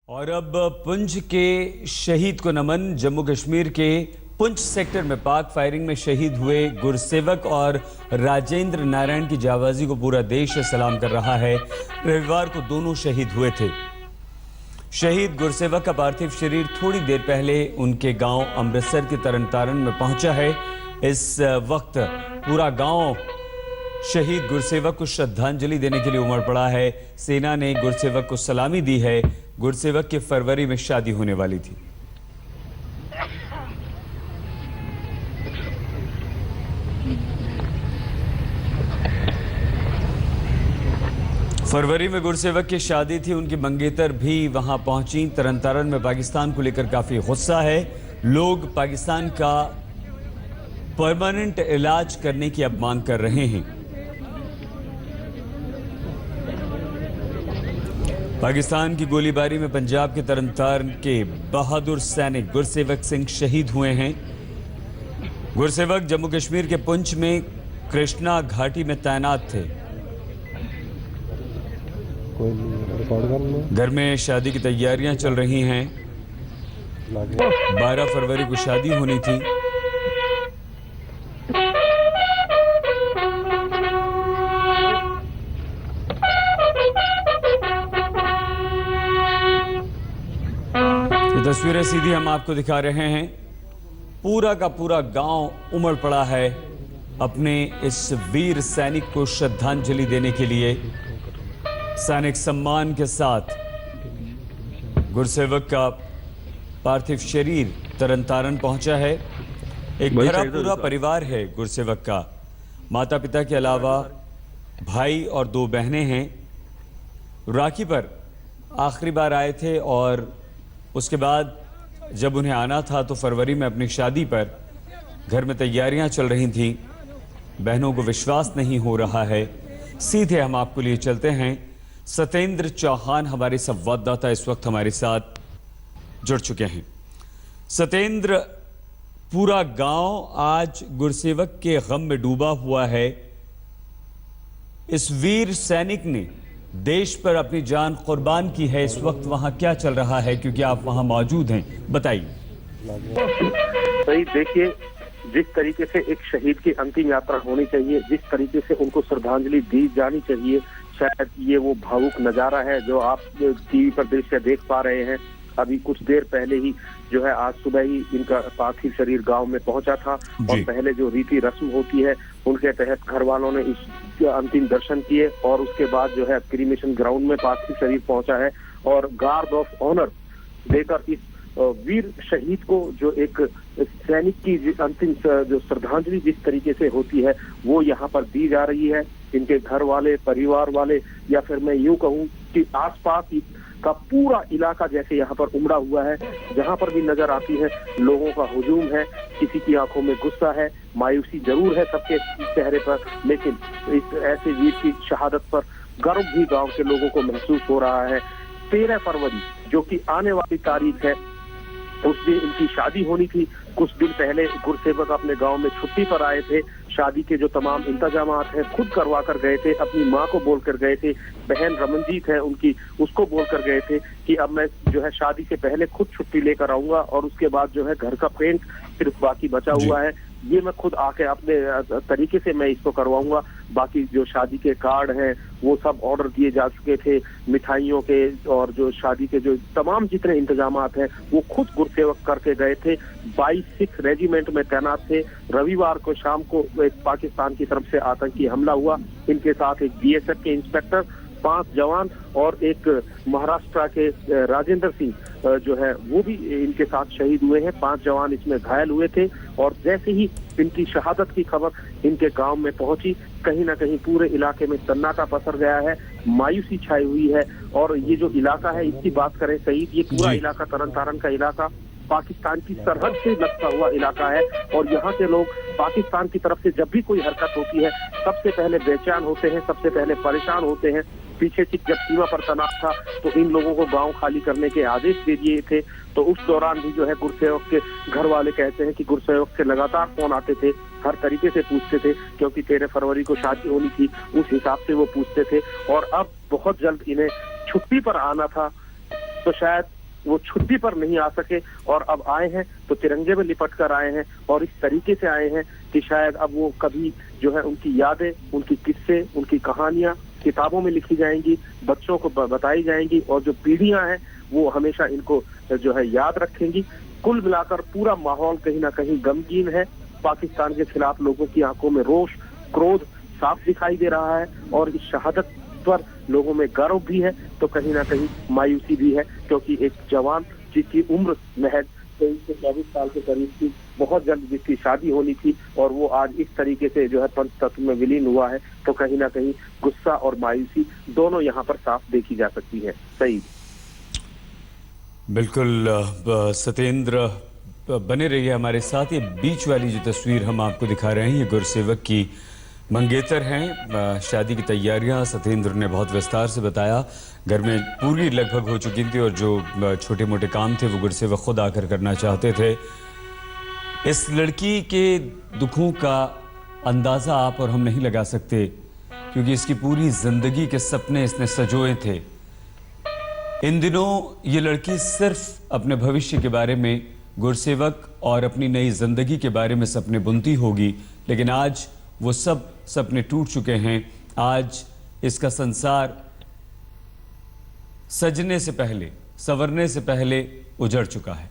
और अब पुंछ के शहीद को नमन। जम्मू कश्मीर के पुंछ सेक्टर में पाक फायरिंग में शहीद हुए गुरसेवक और राजेंद्र नारायण की जाबाजी को पूरा देश सलाम कर रहा है। रविवार को दोनों शहीद हुए थे। शहीद गुरसेवक का पार्थिव शरीर थोड़ी देर पहले उनके गांव अमृतसर के तरन तारण में पहुंचा है। इस वक्त पूरा गांव शहीद गुरसेवक को श्रद्धांजलि देने के लिए उमड़ पड़ा है। सेना ने गुरसेवक को सलामी दी है। गुरसेवक की फरवरी में शादी होने वाली थी। फरवरी में गुरसेवक की शादी थी। उनकी मंगेतर भी वहां पहुंची। तरन तारण में पाकिस्तान को लेकर काफी गुस्सा है। लोग पाकिस्तान का परमानेंट इलाज करने की अब मांग कर रहे हैं। पाकिस्तान की गोलीबारी में पंजाब के तरन तारण के बहादुर सैनिक गुरसेवक सिंह शहीद हुए हैं। गुरसेवक जम्मू कश्मीर के पुंछ में कृष्णा घाटी में तैनात थे। घर में शादी की तैयारियां चल रही हैं। 12 फरवरी को शादी होनी थी। ये तस्वीरें सीधी हम आपको दिखा रहे हैं। पूरा का पूरा गांव उमड़ पड़ा है अपने इस वीर सैनिक को श्रद्धांजलि देने के लिए। सैनिक सम्मान के साथ गुरसेवक का पार्थिव शरीर तरन तारण पहुंचा है। एक भरा पूरा परिवार है गुरसेवक का। माता पिता के अलावा भाई और 2 बहनें हैं। राखी पर आखिरी बार आए थे और उसके बाद जब उन्हें आना था तो फरवरी में अपनी शादी पर घर में तैयारियां चल रही थीं। बहनों को विश्वास नहीं हो रहा है। सीधे हम आपको लिए चलते हैं। सत्येंद्र चौहान हमारे संवाददाता इस वक्त हमारे साथ जुड़ चुके हैं। सत्येंद्र, पूरा गांव आज गुरसेवक के गम में डूबा हुआ है। इस वीर सैनिक ने देश पर अपनी जान कुर्बान की है। इस वक्त वहां क्या चल रहा है, क्योंकि आप वहां मौजूद हैं, बताइए। सही, देखिए, जिस तरीके से एक शहीद की अंतिम यात्रा होनी चाहिए, जिस तरीके से उनको श्रद्धांजलि दी जानी चाहिए, शायद ये वो भावुक नजारा है जो आप टीवी पर दृश्य देख पा रहे हैं। अभी कुछ देर पहले ही जो है, आज सुबह ही इनका पार्थिव शरीर गांव में पहुंचा था और पहले जो रीति रस्म होती है उनके तहत घर वालों ने इस अंतिम दर्शन किए और उसके बाद जो है क्रीमेशन ग्राउंड में पार्थिव शरीर पहुंचा है और गार्ड ऑफ ऑनर देकर इस वीर शहीद को, जो एक सैनिक की अंतिम जो श्रद्धांजलि जिस तरीके से होती है वो यहाँ पर दी जा रही है। इनके घर वाले, परिवार वाले, या फिर मैं यूं कहूँ कि आसपास का पूरा इलाका जैसे यहाँ पर उमड़ा हुआ है। जहाँ पर भी नजर आती है लोगों का हुजूम है। किसी की आंखों में गुस्सा है, मायूसी जरूर है सबके चेहरे पर, लेकिन इस ऐसे वीर की शहादत पर गर्व भी गांव के लोगों को महसूस हो रहा है। 13 फरवरी जो कि आने वाली तारीख है, उस दिन इनकी शादी होनी थी। कुछ दिन पहले गुरसेवक अपने गांव में छुट्टी पर आए थे। शादी के जो तमाम इंतजामात हैं खुद करवा कर गए थे। अपनी माँ को बोल कर गए थे, बहन रमनजीत है उनकी, उसको बोल कर गए थे कि अब मैं जो है शादी से पहले खुद छुट्टी लेकर आऊंगा और उसके बाद जो है घर का पेंट सिर्फ बाकी बचा हुआ है, ये मैं खुद आके अपने तरीके से मैं इसको करवाऊंगा। बाकी जो शादी के कार्ड हैं वो सब ऑर्डर दिए जा चुके थे, मिठाइयों के और जो शादी के जो तमाम जितने इंतजामात हैं वो खुद गुरसेवक करके गए थे। 22 सिख रेजिमेंट में तैनात थे। रविवार को शाम को एक पाकिस्तान की तरफ से आतंकी हमला हुआ। इनके साथ एक बीएसएफ के इंस्पेक्टर, 5 जवान और एक महाराष्ट्र के राजेंद्र सिंह जो है वो भी इनके साथ शहीद हुए हैं। 5 जवान इसमें घायल हुए थे और जैसे ही इनकी शहादत की खबर इनके गांव में पहुंची, कहीं ना कहीं पूरे इलाके में सन्नाटा पसर गया है, मायूसी छाई हुई है। और ये जो इलाका है, इसकी बात करें शहीद, ये पूरा इलाका तरन तारण का इलाका पाकिस्तान की सरहद से लगता हुआ इलाका है और यहाँ के लोग पाकिस्तान की तरफ से जब भी कोई हरकत होती है सबसे पहले बेचैन होते हैं, सबसे पहले परेशान होते हैं। पीछे से जब सीमा पर तनाव था तो इन लोगों को गांव खाली करने के आदेश दे दिए थे। तो उस दौरान भी जो है गुरसेवक के घर वाले कहते हैं कि गुरसेवक से लगातार फोन आते थे, हर तरीके से पूछते थे, क्योंकि 13 फरवरी को शादी होनी थी, उस हिसाब से वो पूछते थे। और अब बहुत जल्द इन्हें छुट्टी पर आना था, तो शायद वो छुट्टी पर नहीं आ सके और अब आए हैं तो तिरंगे में लिपट कर आए हैं और इस तरीके से आए हैं कि शायद अब वो कभी जो है उनकी यादें, उनकी किस्से, उनकी कहानियां किताबों में लिखी जाएंगी, बच्चों को बताई जाएंगी और जो पीढ़ियां हैं वो हमेशा इनको जो है याद रखेंगी। कुल मिलाकर पूरा माहौल कहीं ना कहीं गमगीन है। पाकिस्तान के खिलाफ लोगों की आंखों में रोष, क्रोध साफ दिखाई दे रहा है और इस शहादत पर लोगों में गर्व भी है तो कहीं ना कहीं मायूसी भी है, क्योंकि एक जवान जिसकी उम्र महज 23 से 24 साल के करीब थी, बहुत जल्द जिसकी शादी होनी थी और वो आज इस तरीके से जो है पंचतत्व में विलीन हुआ है, तो कहीं ना कहीं गुस्सा और मायूसी दोनों यहाँ पर साफ देखी जा सकती है। सही, बिल्कुल सत्येंद्र बने रहिए हमारे साथ। ये बीच वाली जो तस्वीर हम आपको दिखा रहे हैं ये गुरसेवक की मंगेतर हैं। शादी की तैयारियां सत्येंद्र ने बहुत विस्तार से बताया। घर में पूरी लगभग हो चुकी थी और जो छोटे मोटे काम थे वो गुरसेवक खुद आकर करना चाहते थे। इस लड़की के दुखों का अंदाज़ा आप और हम नहीं लगा सकते, क्योंकि इसकी पूरी जिंदगी के सपने इसने सजोए थे। इन दिनों ये लड़की सिर्फ अपने भविष्य के बारे में, गुरसेवक और अपनी नई जिंदगी के बारे में सपने बुनती होगी, लेकिन आज वो सब सपने टूट चुके हैं। आज इसका संसार सजने से पहले, संवरने से पहले उजड़ चुका है।